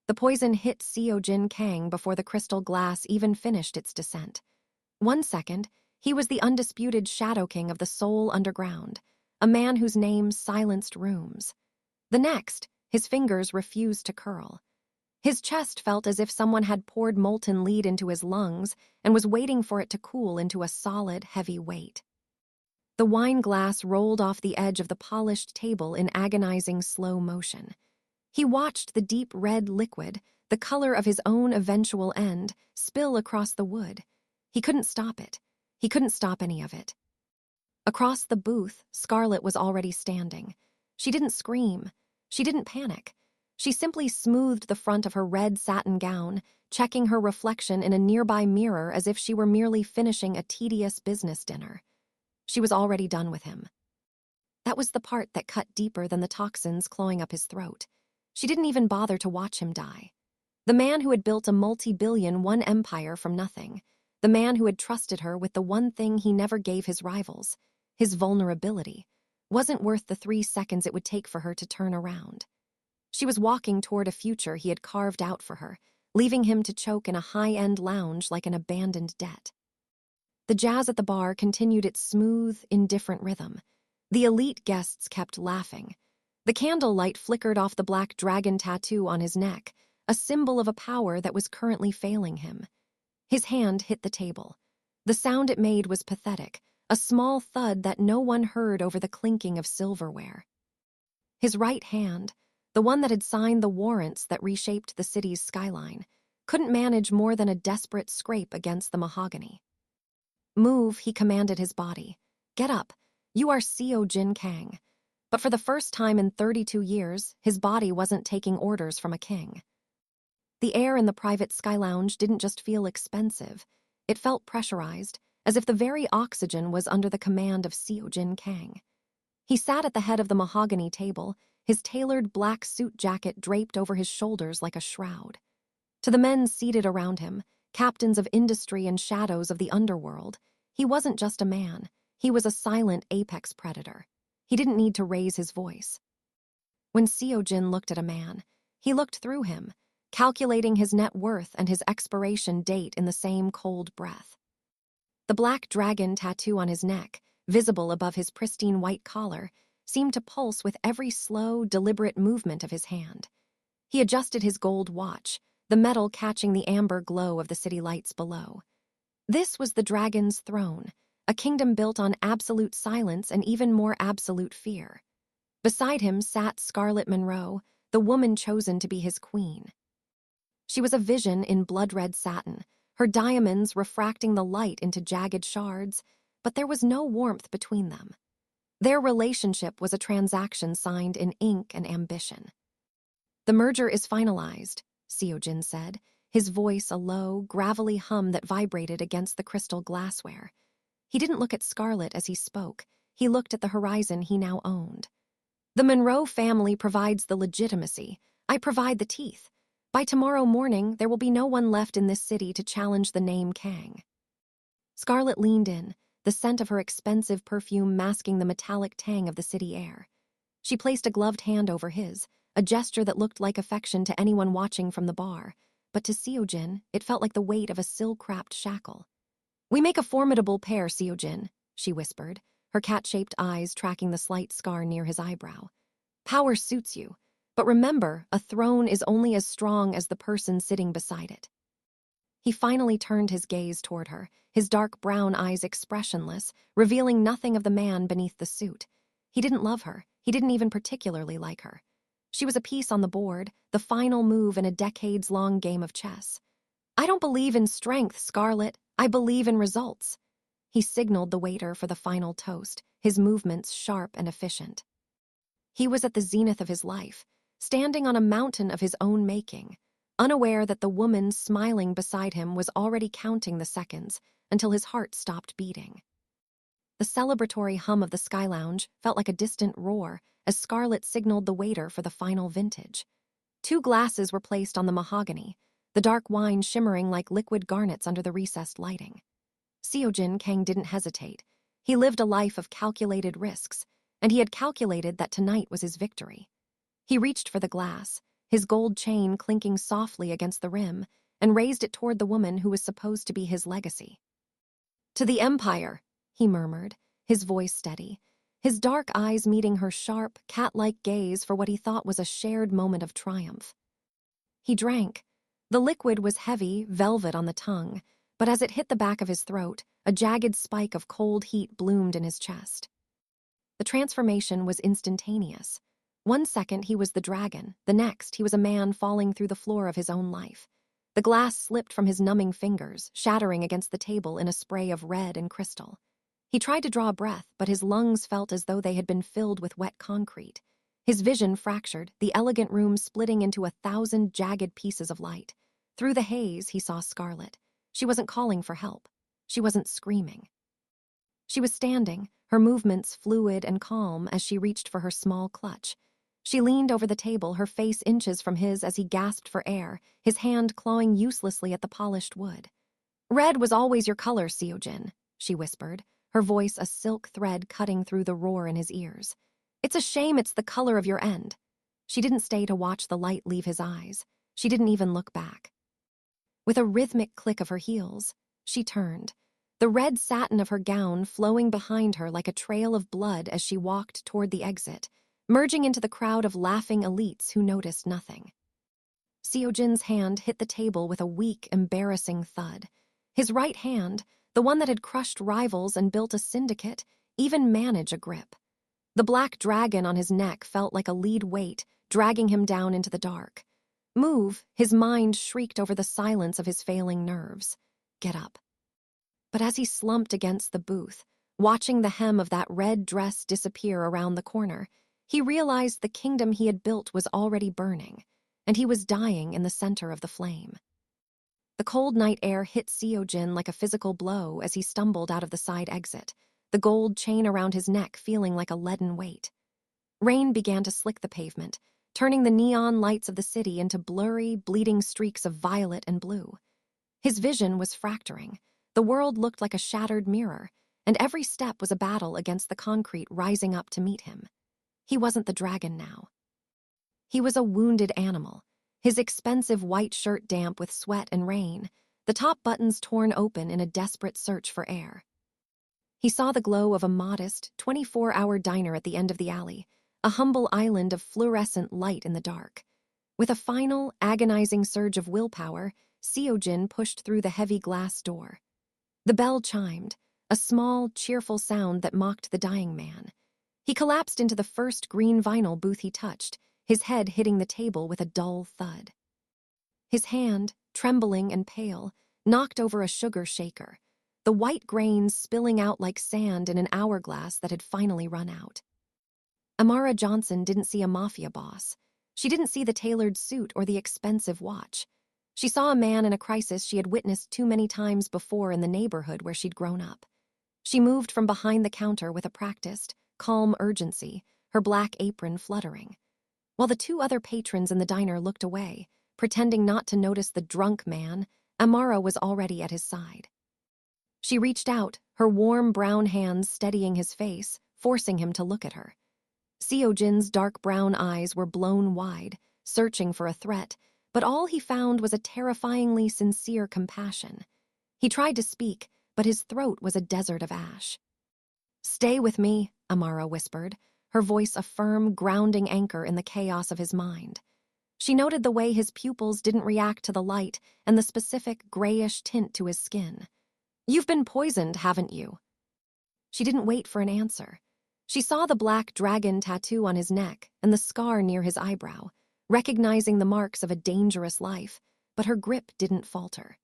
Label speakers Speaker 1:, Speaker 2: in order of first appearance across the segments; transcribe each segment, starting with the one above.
Speaker 1: The poison hit Seo-Jin Kang before the crystal glass even finished its descent. 1 second, he was the undisputed Shadow King of the Seoul Underground, a man whose name silenced rooms. The next, his fingers refused to curl. His chest felt as if someone had poured molten lead into his lungs and was waiting for it to cool into a solid, heavy weight. The wine glass rolled off the edge of the polished table in agonizing slow motion. He watched the deep red liquid, the color of his own eventual end, spill across the wood. He couldn't stop it. He couldn't stop any of it. Across the booth, Scarlett was already standing. She didn't scream. She didn't panic. She simply smoothed the front of her red satin gown, checking her reflection in a nearby mirror as if she were merely finishing a tedious business dinner. She was already done with him. That was the part that cut deeper than the toxins clawing up his throat. She didn't even bother to watch him die. The man who had built a multi-billion-won empire from nothing. The man who had trusted her with the one thing he never gave his rivals, his vulnerability, wasn't worth the 3 seconds it would take for her to turn around. She was walking toward a future he had carved out for her, leaving him to choke in a high-end lounge like an abandoned debt. The jazz at the bar continued its smooth, indifferent rhythm. The elite guests kept laughing. The candlelight flickered off the black dragon tattoo on his neck, a symbol of a power that was currently failing him. His hand hit the table. The sound it made was pathetic, a small thud that no one heard over the clinking of silverware. His right hand, the one that had signed the warrants that reshaped the city's skyline, couldn't manage more than a desperate scrape against the mahogany. Move, he commanded his body. Get up. You are Seo-Jin Kang. But for the first time in 32 years, his body wasn't taking orders from a king. The air in the private sky lounge didn't just feel expensive. It felt pressurized, as if the very oxygen was under the command of Seo-Jin Kang. He sat at the head of the mahogany table, his tailored black suit jacket draped over his shoulders like a shroud. To the men seated around him, captains of industry and shadows of the underworld, he wasn't just a man. He was a silent apex predator. He didn't need to raise his voice. When Seo-Jin looked at a man, he looked through him, calculating his net worth and his expiration date in the same cold breath. The black dragon tattoo on his neck, visible above his pristine white collar, seemed to pulse with every slow, deliberate movement of his hand. He adjusted his gold watch, the metal catching the amber glow of the city lights below. This was the dragon's throne, a kingdom built on absolute silence and even more absolute fear. Beside him sat Scarlett Monroe, the woman chosen to be his queen. She was a vision in blood-red satin, her diamonds refracting the light into jagged shards, but there was no warmth between them. Their relationship was a transaction signed in ink and ambition. The merger is finalized, Seo-Jin said, his voice a low, gravelly hum that vibrated against the crystal glassware. He didn't look at Scarlett as he spoke. He looked at the horizon he now owned. The Monroe family provides the legitimacy. I provide the teeth. By tomorrow morning, there will be no one left in this city to challenge the name Kang. Scarlett leaned in, the scent of her expensive perfume masking the metallic tang of the city air. She placed a gloved hand over his, a gesture that looked like affection to anyone watching from the bar, but to Seo-Jin, it felt like the weight of a silk-wrapped shackle. We make a formidable pair, Seo-Jin, she whispered, her cat-shaped eyes tracking the slight scar near his eyebrow. Power suits you, but remember, a throne is only as strong as the person sitting beside it. He finally turned his gaze toward her, his dark brown eyes expressionless, revealing nothing of the man beneath the suit. He didn't love her. He didn't even particularly like her. She was a piece on the board, the final move in a decades-long game of chess. I don't believe in strength, Scarlett. I believe in results. He signaled the waiter for the final toast, his movements sharp and efficient. He was at the zenith of his life, standing on a mountain of his own making, unaware that the woman smiling beside him was already counting the seconds until his heart stopped beating. The celebratory hum of the Sky Lounge felt like a distant roar as Scarlett signaled the waiter for the final vintage. 2 glasses were placed on the mahogany, the dark wine shimmering like liquid garnets under the recessed lighting. Seo-Jin Kang didn't hesitate. He lived a life of calculated risks, and he had calculated that tonight was his victory. He reached for the glass, his gold chain clinking softly against the rim, and raised it toward the woman who was supposed to be his legacy. "To the Empire," he murmured, his voice steady, his dark eyes meeting her sharp, cat-like gaze for what he thought was a shared moment of triumph. He drank. The liquid was heavy, velvet on the tongue, but as it hit the back of his throat, a jagged spike of cold heat bloomed in his chest. The transformation was instantaneous. One second he was the dragon, the next he was a man falling through the floor of his own life. The glass slipped from his numbing fingers, shattering against the table in a spray of red and crystal. He tried to draw a breath, but his lungs felt as though they had been filled with wet concrete. His vision fractured, the elegant room splitting into 1,000 jagged pieces of light. Through the haze, he saw Scarlett. She wasn't calling for help. She wasn't screaming. She was standing, her movements fluid and calm as she reached for her small clutch. She leaned over the table, her face inches from his as he gasped for air, his hand clawing uselessly at the polished wood. "Red was always your color, Seo-Jin," she whispered, her voice a silk thread cutting through the roar in his ears. "It's a shame it's the color of your end." She didn't stay to watch the light leave his eyes. She didn't even look back. With a rhythmic click of her heels, she turned, the red satin of her gown flowing behind her like a trail of blood as she walked toward the exit, merging into the crowd of laughing elites who noticed nothing. Seo-Jin's hand hit the table with a weak, embarrassing thud. His right hand, the one that had crushed rivals and built a syndicate, even managed a grip. The black dragon on his neck felt like a lead weight, dragging him down into the dark. "Move," his mind shrieked over the silence of his failing nerves. "Get up." But as he slumped against the booth, watching the hem of that red dress disappear around the corner, he realized the kingdom he had built was already burning, and he was dying in the center of the flame. The cold night air hit Seo-Jin like a physical blow as he stumbled out of the side exit, the gold chain around his neck feeling like a leaden weight. Rain began to slick the pavement, turning the neon lights of the city into blurry, bleeding streaks of violet and blue. His vision was fracturing. The world looked like a shattered mirror, and every step was a battle against the concrete rising up to meet him. He wasn't the dragon now. He was a wounded animal, his expensive white shirt damp with sweat and rain, the top buttons torn open in a desperate search for air. He saw the glow of a modest, 24-hour diner at the end of the alley, a humble island of fluorescent light in the dark. With a final, agonizing surge of willpower, Seo-Jin pushed through the heavy glass door. The bell chimed, a small, cheerful sound that mocked the dying man. He collapsed into the first green vinyl booth he touched, his head hitting the table with a dull thud. His hand, trembling and pale, knocked over a sugar shaker, the white grains spilling out like sand in an hourglass that had finally run out. Amara Johnson didn't see a mafia boss. She didn't see the tailored suit or the expensive watch. She saw a man in a crisis she had witnessed too many times before in the neighborhood where she'd grown up. She moved from behind the counter with a practiced, calm urgency, her black apron fluttering. While the two other patrons in the diner looked away, pretending not to notice the drunk man, Amara was already at his side. She reached out, her warm brown hands steadying his face, forcing him to look at her. Seo-Jin's dark brown eyes were blown wide, searching for a threat, but all he found was a terrifyingly sincere compassion. He tried to speak, but his throat was a desert of ash. "Stay with me," Amara whispered, her voice a firm, grounding anchor in the chaos of his mind. She noted the way his pupils didn't react to the light and the specific grayish tint to his skin. "You've been poisoned, haven't you?" She didn't wait for an answer. She saw the black dragon tattoo on his neck and the scar near his eyebrow, recognizing the marks of a dangerous life, but her grip didn't falter.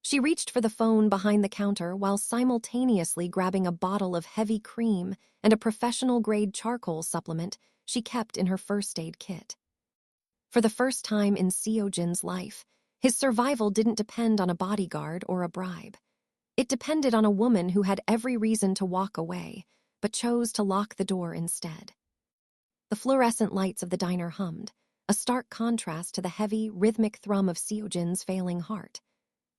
Speaker 1: She reached for the phone behind the counter while simultaneously grabbing a bottle of heavy cream and a professional-grade charcoal supplement she kept in her first aid kit. For the first time in Seo-Jin's life, his survival didn't depend on a bodyguard or a bribe. It depended on a woman who had every reason to walk away, but chose to lock the door instead. The fluorescent lights of the diner hummed, a stark contrast to the heavy, rhythmic thrum of Seo-Jin's failing heart.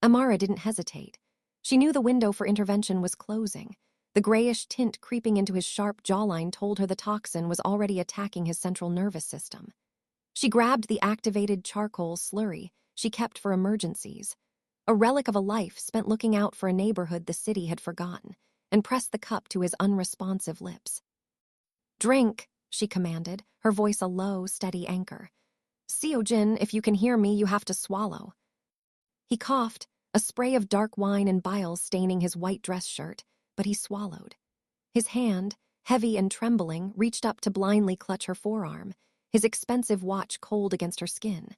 Speaker 1: Amara didn't hesitate. She knew the window for intervention was closing. The grayish tint creeping into his sharp jawline told her the toxin was already attacking his central nervous system. She grabbed the activated charcoal slurry she kept for emergencies, a relic of a life spent looking out for a neighborhood the city had forgotten, and pressed the cup to his unresponsive lips. "Drink," she commanded, her voice a low, steady anchor. "Seo-Jin, if you can hear me, you have to swallow." He coughed, a spray of dark wine and bile staining his white dress shirt, but he swallowed. His hand, heavy and trembling, reached up to blindly clutch her forearm, his expensive watch cold against her skin.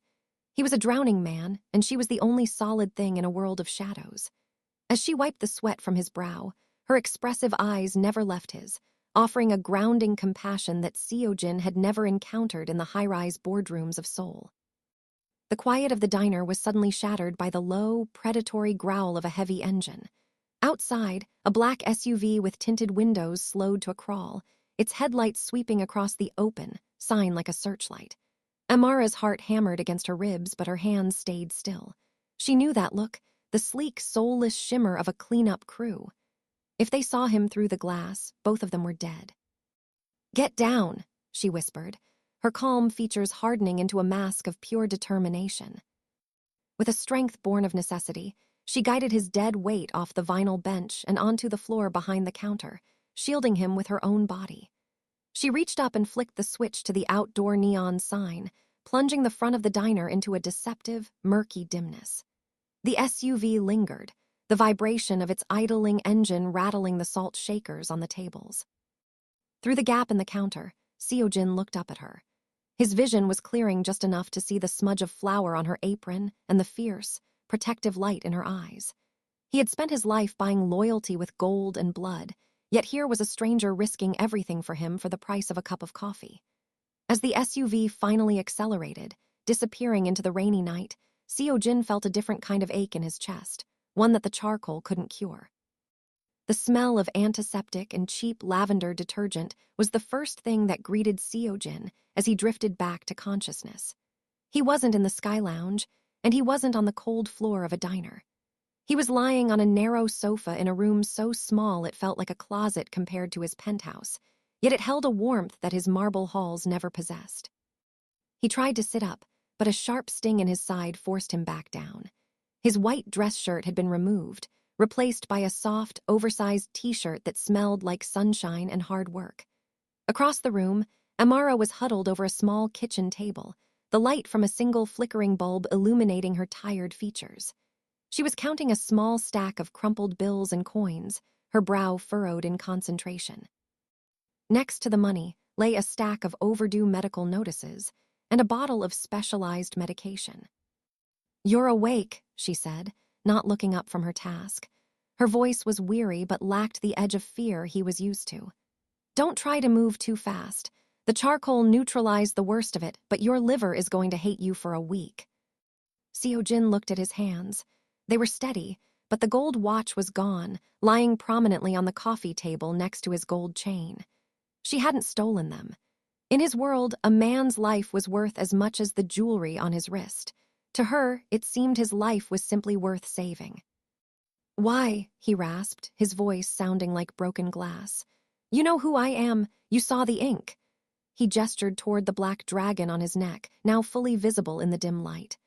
Speaker 1: He was a drowning man, and she was the only solid thing in a world of shadows. As she wiped the sweat from his brow, her expressive eyes never left his, offering a grounding compassion that Seo-Jin had never encountered in the high-rise boardrooms of Seoul. The quiet of the diner was suddenly shattered by the low, predatory growl of a heavy engine. Outside, a black SUV with tinted windows slowed to a crawl, its headlights sweeping across the open, sign like a searchlight. Amara's heart hammered against her ribs, but her hands stayed still. She knew that look, the sleek, soulless shimmer of a cleanup crew. If they saw him through the glass, both of them were dead. "Get down," she whispered, her calm features hardening into a mask of pure determination. With a strength born of necessity, she guided his dead weight off the vinyl bench and onto the floor behind the counter, shielding him with her own body. She reached up and flicked the switch to the outdoor neon sign, plunging the front of the diner into a deceptive, murky dimness. The SUV lingered, the vibration of its idling engine rattling the salt shakers on the tables. Through the gap in the counter, Seo-Jin looked up at her. His vision was clearing just enough to see the smudge of flour on her apron and the fierce, protective light in her eyes. He had spent his life buying loyalty with gold and blood, yet here was a stranger risking everything for him for the price of a cup of coffee. As the SUV finally accelerated, disappearing into the rainy night, Seo-Jin felt a different kind of ache in his chest, one that the charcoal couldn't cure. The smell of antiseptic and cheap lavender detergent was the first thing that greeted Seo-Jin as he drifted back to consciousness. He wasn't in the Sky Lounge, and he wasn't on the cold floor of a diner. He was lying on a narrow sofa in a room so small it felt like a closet compared to his penthouse, yet it held a warmth that his marble halls never possessed. He tried to sit up, but a sharp sting in his side forced him back down. His white dress shirt had been removed, replaced by a soft, oversized t-shirt that smelled like sunshine and hard work. Across the room, Amara was huddled over a small kitchen table, the light from a single flickering bulb illuminating her tired features. She was counting a small stack of crumpled bills and coins, her brow furrowed in concentration. Next to the money lay a stack of overdue medical notices and a bottle of specialized medication. "You're awake," she said, not looking up from her task. Her voice was weary but lacked the edge of fear he was used to. "Don't try to move too fast. The charcoal neutralized the worst of it, but your liver is going to hate you for a week." Seo-Jin looked at his hands. They were steady, but the gold watch was gone, lying prominently on the coffee table next to his gold chain. She hadn't stolen them. In his world, a man's life was worth as much as the jewelry on his wrist. To her, it seemed his life was simply worth saving. "Why?" he rasped, his voice sounding like broken glass. "You know who I am. You saw the ink." He gestured toward the black dragon on his neck, now fully visible in the dim light.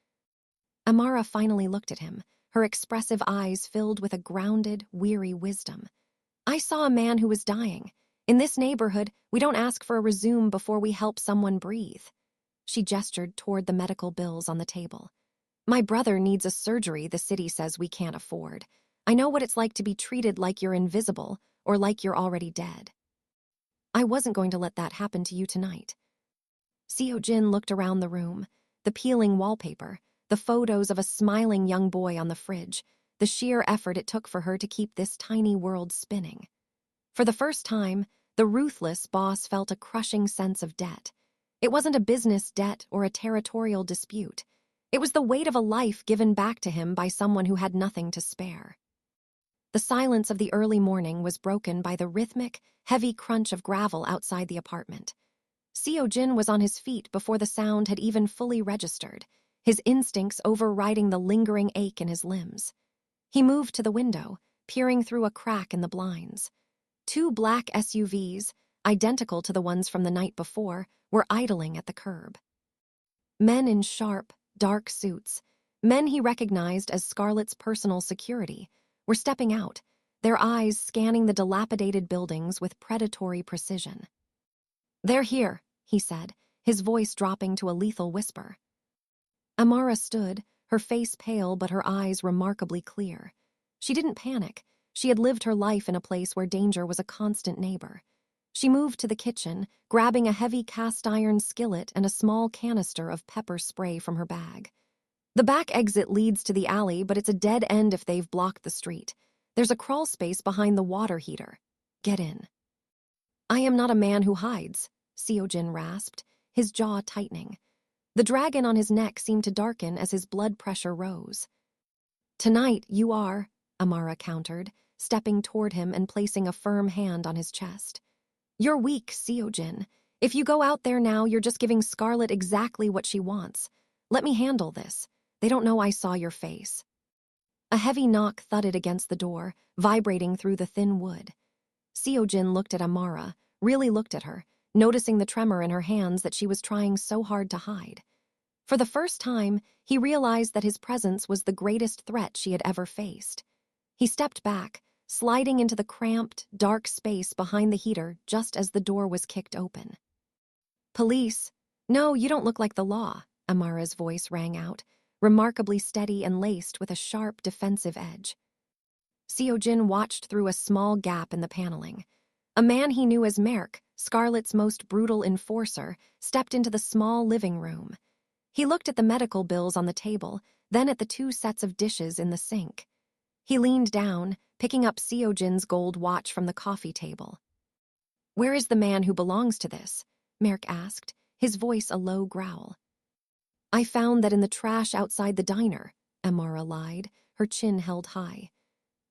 Speaker 1: Amara finally looked at him, her expressive eyes filled with a grounded, weary wisdom. "I saw a man who was dying. In this neighborhood, we don't ask for a resume before we help someone breathe." She gestured toward the medical bills on the table. "My brother needs a surgery the city says we can't afford. I know what it's like to be treated like you're invisible or like you're already dead. I wasn't going to let that happen to you tonight." Seo-Jin looked around the room, the peeling wallpaper, the photos of a smiling young boy on the fridge, the sheer effort it took for her to keep this tiny world spinning. For the first time, the ruthless boss felt a crushing sense of debt. It wasn't a business debt or a territorial dispute. It was the weight of a life given back to him by someone who had nothing to spare. The silence of the early morning was broken by the rhythmic, heavy crunch of gravel outside the apartment. Seo-Jin was on his feet before the sound had even fully registered, his instincts overriding the lingering ache in his limbs. He moved to the window, peering through a crack in the blinds. 2 black SUVs, identical to the ones from the night before, were idling at the curb. Men in sharp, dark suits, men he recognized as Scarlett's personal security, were stepping out, their eyes scanning the dilapidated buildings with predatory precision. "They're here," he said, his voice dropping to a lethal whisper. Amara stood, her face pale but her eyes remarkably clear. She didn't panic. She had lived her life in a place where danger was a constant neighbor. She moved to the kitchen, grabbing a heavy cast-iron skillet and a small canister of pepper spray from her bag. The back exit leads to the alley, but it's a dead end if they've blocked the street. There's a crawl space behind the water heater. Get in. "I am not a man who hides," Seo-Jin rasped, his jaw tightening. The dragon on his neck seemed to darken as his blood pressure rose. "Tonight you are," Amara countered, stepping toward him and placing a firm hand on his chest. "You're weak, Seo-Jin. If you go out there now, you're just giving Scarlett exactly what she wants. Let me handle this. They don't know I saw your face." A heavy knock thudded against the door, vibrating through the thin wood. Seo-Jin looked at Amara, really looked at her, noticing the tremor in her hands that she was trying so hard to hide. For the first time, he realized that his presence was the greatest threat she had ever faced. He stepped back, sliding into the cramped, dark space behind the heater just as the door was kicked open. "Police? No, you don't look like the law," Amara's voice rang out, remarkably steady and laced with a sharp, defensive edge. Seo-Jin watched through a small gap in the paneling. A man he knew as Merk, Scarlett's most brutal enforcer, stepped into the small living room. He looked at the medical bills on the table, then at the 2 sets of dishes in the sink. He leaned down, picking up Seo-Jin's gold watch from the coffee table. "Where is the man who belongs to this?" Merk asked, his voice a low growl. "I found that in the trash outside the diner," Amara lied, her chin held high.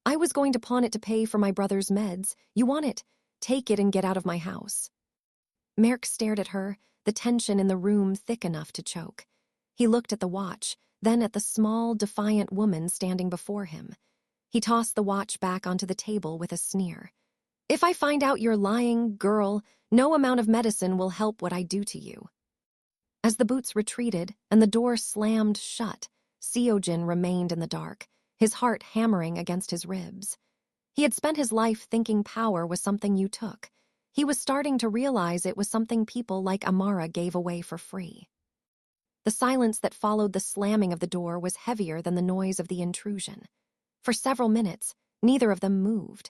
Speaker 1: "I was going to pawn it to pay for my brother's meds. You want it? Take it and get out of my house." Merk stared at her, the tension in the room thick enough to choke. He looked at the watch, then at the small, defiant woman standing before him. He tossed the watch back onto the table with a sneer. "If I find out you're lying, girl, no amount of medicine will help what I do to you." As the boots retreated and the door slammed shut, Seo-Jin remained in the dark, his heart hammering against his ribs. He had spent his life thinking power was something you took. He was starting to realize it was something people like Amara gave away for free. The silence that followed the slamming of the door was heavier than the noise of the intrusion. For several minutes, neither of them moved.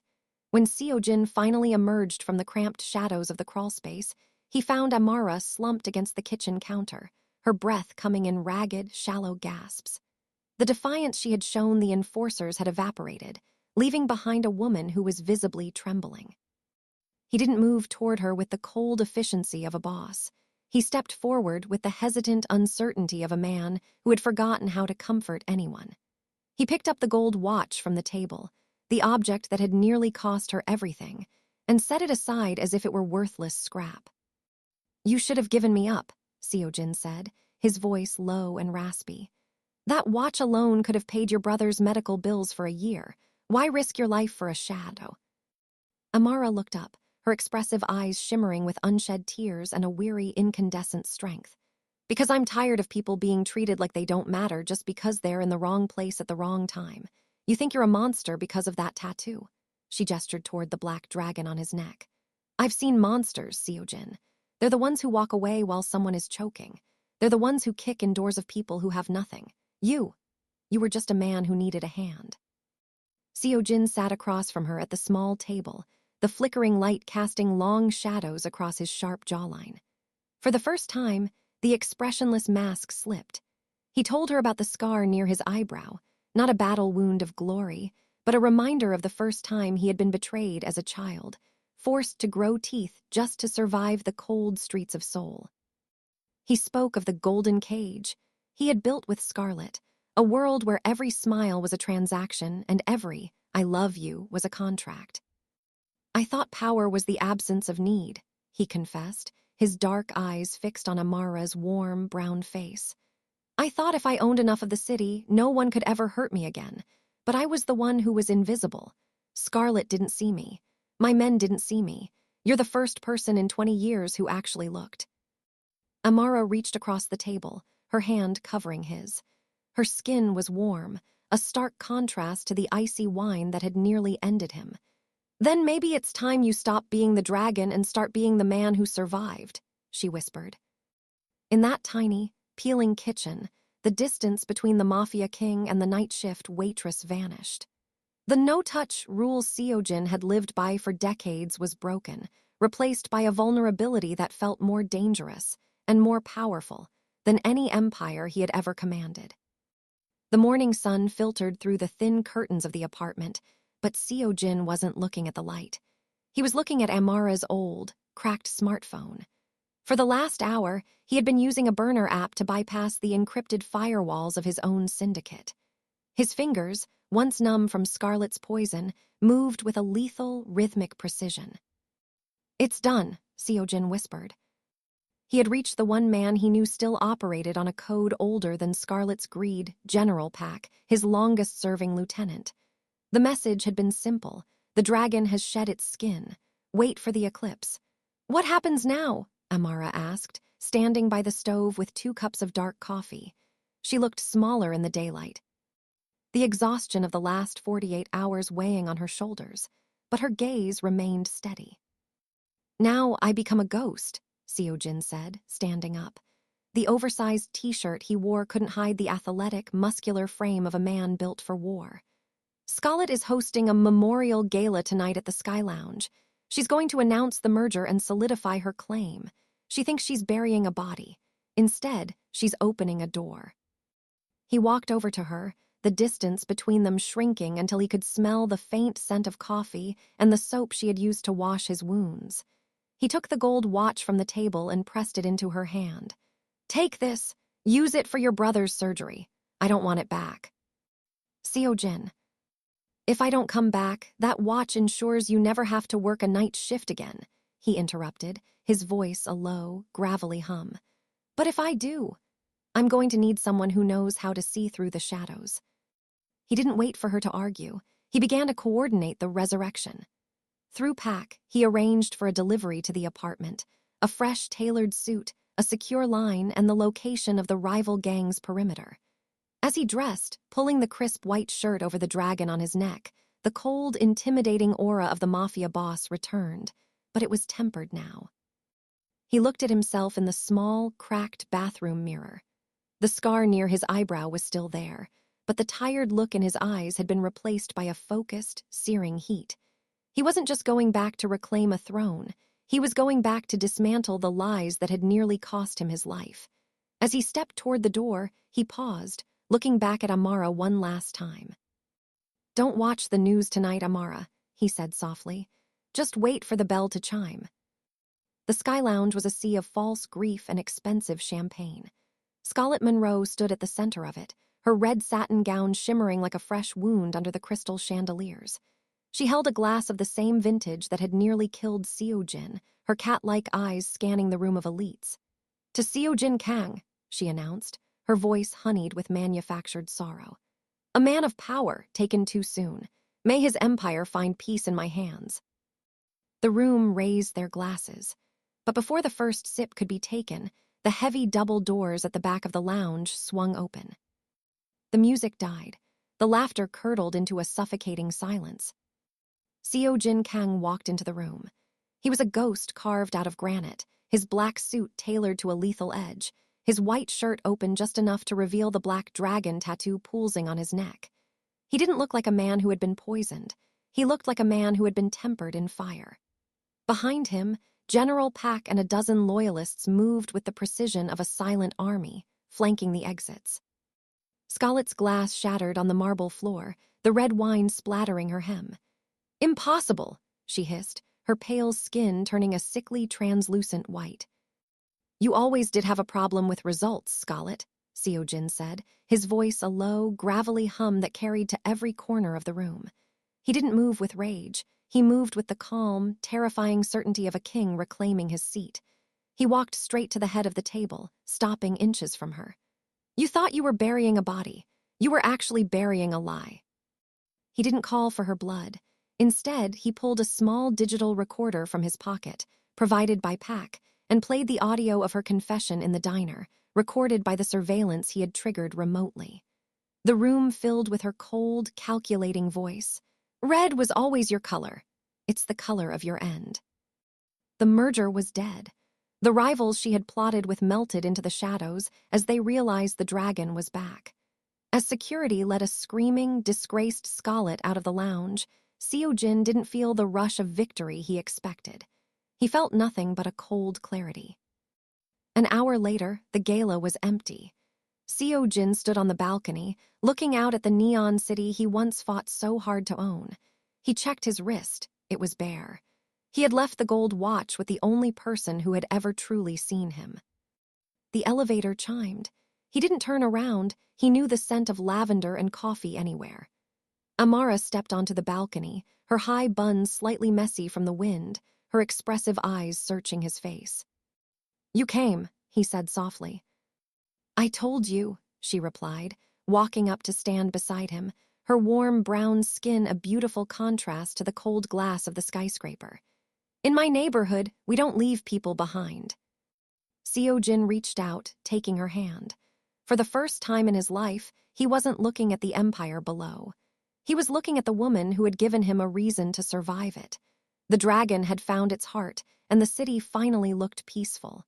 Speaker 1: When Seo-Jin finally emerged from the cramped shadows of the crawlspace, he found Amara slumped against the kitchen counter, her breath coming in ragged, shallow gasps. The defiance she had shown the enforcers had evaporated, leaving behind a woman who was visibly trembling. He didn't move toward her with the cold efficiency of a boss. He stepped forward with the hesitant uncertainty of a man who had forgotten how to comfort anyone. He picked up the gold watch from the table, the object that had nearly cost her everything, and set it aside as if it were worthless scrap. "You should have given me up," Seo-Jin said, his voice low and raspy. "That watch alone could have paid your brother's medical bills for a year. Why risk your life for a shadow?" Amara looked up, her expressive eyes shimmering with unshed tears and a weary, incandescent strength. "Because I'm tired of people being treated like they don't matter just because they're in the wrong place at the wrong time. You think you're a monster because of that tattoo." She gestured toward the black dragon on his neck. "I've seen monsters, Seo-Jin. They're the ones who walk away while someone is choking. They're the ones who kick in doors of people who have nothing. You were just a man who needed a hand." Seo-Jin sat across from her at the small table, the flickering light casting long shadows across his sharp jawline. For the first time, the expressionless mask slipped. He told her about the scar near his eyebrow, not a battle wound of glory, but a reminder of the first time he had been betrayed as a child, forced to grow teeth just to survive the cold streets of Seoul. He spoke of the golden cage he had built with Scarlett, a world where every smile was a transaction and every "I love you" was a contract. "I thought power was the absence of need," he confessed, his dark eyes fixed on Amara's warm, brown face. "I thought if I owned enough of the city, no one could ever hurt me again. But I was the one who was invisible. Scarlett didn't see me. My men didn't see me. You're the first person in 20 years who actually looked." Amara reached across the table, her hand covering his. Her skin was warm, a stark contrast to the icy wine that had nearly ended him. "Then maybe it's time you stop being the dragon and start being the man who survived," she whispered. In that tiny, peeling kitchen, the distance between the Mafia King and the night shift waitress vanished. The no-touch rule Seo-Jin had lived by for decades was broken, replaced by a vulnerability that felt more dangerous and more powerful than any empire he had ever commanded. The morning sun filtered through the thin curtains of the apartment, but Seo-Jin wasn't looking at the light. He was looking at Amara's old, cracked smartphone. For the last hour, he had been using a burner app to bypass the encrypted firewalls of his own syndicate. His fingers, once numb from Scarlett's poison, moved with a lethal, rhythmic precision. "It's done," Seo-Jin whispered. He had reached the one man he knew still operated on a code older than Scarlett's greed, General Pack, his longest-serving lieutenant. The message had been simple. The dragon has shed its skin. Wait for the eclipse. "What happens now?" Amara asked, standing by the stove with 2 cups of dark coffee. She looked smaller in the daylight, the exhaustion of the last 48 hours weighing on her shoulders, but her gaze remained steady. "Now I become a ghost," Seo-Jin said, standing up. The oversized t-shirt he wore couldn't hide the athletic, muscular frame of a man built for war. "Scarlett is hosting a memorial gala tonight at the Sky Lounge. She's going to announce the merger and solidify her claim. She thinks she's burying a body. Instead, she's opening a door." He walked over to her, the distance between them shrinking until he could smell the faint scent of coffee and the soap she had used to wash his wounds. He took the gold watch from the table and pressed it into her hand. "Take this. Use it for your brother's surgery. I don't want it back." "Seo-Jin, if I don't come back, that watch ensures you never have to work a night shift again," he interrupted, his voice a low, gravelly hum. "But if I do, I'm going to need someone who knows how to see through the shadows." He didn't wait for her to argue. He began to coordinate the resurrection. Through Pack, he arranged for a delivery to the apartment, a fresh, tailored suit, a secure line, and the location of the rival gang's perimeter. As he dressed, pulling the crisp white shirt over the dragon on his neck, the cold, intimidating aura of the Mafia Boss returned, but it was tempered now. He looked at himself in the small, cracked bathroom mirror. The scar near his eyebrow was still there, but the tired look in his eyes had been replaced by a focused, searing heat. He wasn't just going back to reclaim a throne. He was going back to dismantle the lies that had nearly cost him his life. As he stepped toward the door, he paused, looking back at Amara one last time. "Don't watch the news tonight, Amara," he said softly. "Just wait for the bell to chime." The Sky Lounge was a sea of false grief and expensive champagne. Scarlett Monroe stood at the center of it, her red satin gown shimmering like a fresh wound under the crystal chandeliers. She held a glass of the same vintage that had nearly killed Seo-Jin, her cat-like eyes scanning the room of elites. "To Seo-Jin Kang," she announced, her voice honeyed with manufactured sorrow. "A man of power, taken too soon. May his empire find peace in my hands." The room raised their glasses. But before the first sip could be taken, the heavy double doors at the back of the lounge swung open. The music died. The laughter curdled into a suffocating silence. Seo-Jin Kang walked into the room. He was a ghost carved out of granite, his black suit tailored to a lethal edge, his white shirt open just enough to reveal the black dragon tattoo pulsing on his neck. He didn't look like a man who had been poisoned. He looked like a man who had been tempered in fire. Behind him, General Pack and a dozen loyalists moved with the precision of a silent army, flanking the exits. Scarlett's glass shattered on the marble floor, the red wine splattering her hem. "Impossible," she hissed, her pale skin turning a sickly, translucent white. "You always did have a problem with results, Scarlett," Seo-Jin said, his voice a low, gravelly hum that carried to every corner of the room. He didn't move with rage. He moved with the calm, terrifying certainty of a king reclaiming his seat. He walked straight to the head of the table, stopping inches from her. "You thought you were burying a body. You were actually burying a lie." He didn't call for her blood. Instead, he pulled a small digital recorder from his pocket, provided by Pack, and played the audio of her confession in the diner, recorded by the surveillance he had triggered remotely. The room filled with her cold, calculating voice. Red was always your color. It's the color of your end. The merger was dead. The rivals she had plotted with melted into the shadows as they realized the dragon was back. As security led a screaming, disgraced Scarlett out of the lounge, Seo-Jin didn't feel the rush of victory he expected. He felt nothing but a cold clarity. An hour later, the gala was empty. Seo-Jin stood on the balcony, looking out at the neon city he once fought so hard to own. He checked his wrist. It was bare. He had left the gold watch with the only person who had ever truly seen him. The elevator chimed. He didn't turn around. He knew the scent of lavender and coffee anywhere. Amara stepped onto the balcony, her high bun slightly messy from the wind, her expressive eyes searching his face. "You came," he said softly. "I told you," she replied, walking up to stand beside him, her warm brown skin a beautiful contrast to the cold glass of the skyscraper. "In my neighborhood, we don't leave people behind." Seo-Jin reached out, taking her hand. For the first time in his life, he wasn't looking at the empire below. He was looking at the woman who had given him a reason to survive it. The dragon had found its heart, and the city finally looked peaceful.